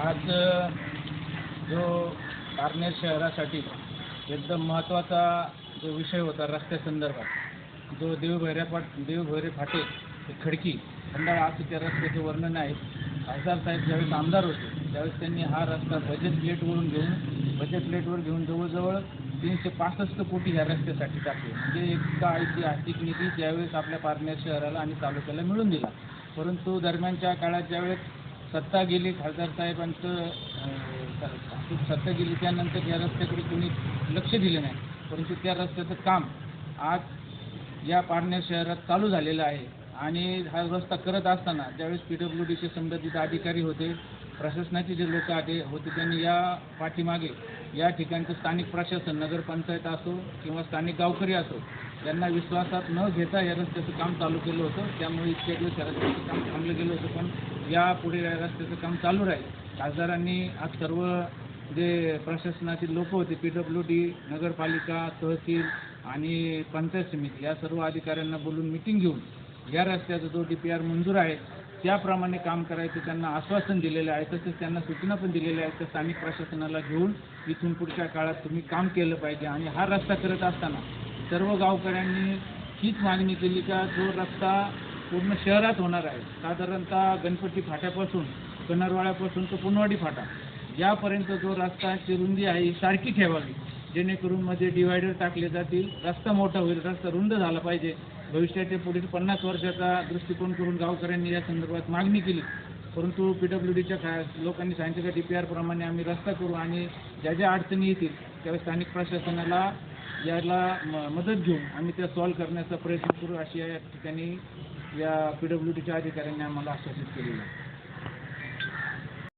आज जो पारनेर शहरासाठी एकदम महत्त्वाचा जो विषय होता रस्त्यासंदर्भात, जो देवभैरे फाटे ते खडकी खंडाळा असं त्या रस्त्याचे वर्णन आहे. खासदार साहेब ज्यावेळेस आमदार होते त्यावेळेस त्यांनी हा रस्ता बजेट प्लेटवर घेऊन जवळजवळ 365 कोटी ह्या रस्त्यासाठी टाकले. म्हणजे इतका ऐतिहासिक निधी त्यावेळेस आपल्या पारनेर शहराला आणि तालुक्याला मिळून दिला. परंतु दरम्यानच्या काळात ज्यावेळेस सत्ता गेली, खासदार साहेबांचं सत्ता गेली, त्यानंतर या रस्त्याकडे कोणी लक्ष दिले नाही. परंतु त्या रस्त्याचं काम आज या पारनेर शहरात चालू झालेलं आहे. आणि हा रस्ता करत असताना ज्यावेळेस PWDचे संबंधित अधिकारी होते, प्रशासनाचे जे लोक होते, त्यांनी या पाठीमागे या ठिकाणचं स्थानिक प्रशासन, नगरपंचायत असो किंवा स्थानिक गावकरी असो, यांना विश्वासात न घेता या रस्त्याचं काम चालू केलं होतं. त्यामुळे इतक्या दिवस या रस्त्याचं काम थांबलं गेलं होतं. पण यापुढे या रस्त्याचं काम चालू राहील. खासदारांनी आज सर्व जे प्रशासनातील लोक होते, PWD, नगरपालिका, तहसील आणि पंचायत समिती या सर्व अधिकाऱ्यांना बोलून मिटिंग घेऊन या रस्त्याचा जो DPR मंजूर आहे त्याप्रमाणे काम करायचं त्यांना आश्वासन दिलेलं आहे. तसेच त्यांना सूचना पण दिलेल्या आहेत की स्थानिक प्रशासनाला घेऊन इथून पुढच्या काळात तुम्ही काम केलं पाहिजे. आणि हा रस्ता करत असताना सर्व गावकऱ्यांनी हीच मागणी केली का जो रस्ता पूर्ण शहरात होणार आहे, साधारणतः गणपती फाट्यापासून कनरवाड्यापासून तर पुनवाडी फाटा यापर्यंत जो रस्त्याची रुंदी आहे ही सारखी ठेवावी, जेणेकरून मध्ये डिवायडर टाकले जातील, रस्ता मोठा होईल, रस्ता रुंद झाला पाहिजे. भविष्याच्या पुढील 50 वर्षाचा दृष्टिकोन करून गावकऱ्यांनी या संदर्भात मागणी केली. परंतु PWDच्या लोकांनी सांगितलं की DPR प्रमाणे आम्ही रस्ता करू आणि ज्या ज्या अडचणी येतील त्यावेळेस स्थानिक प्रशासनाला याला मदत घेऊन आम्ही त्या सॉल्व्ह करण्याचा प्रयत्न करू, अशी या ठिकाणी या PWDच्या अधिकाऱ्यांनी आम्हाला आश्वासित केलेलं आहे.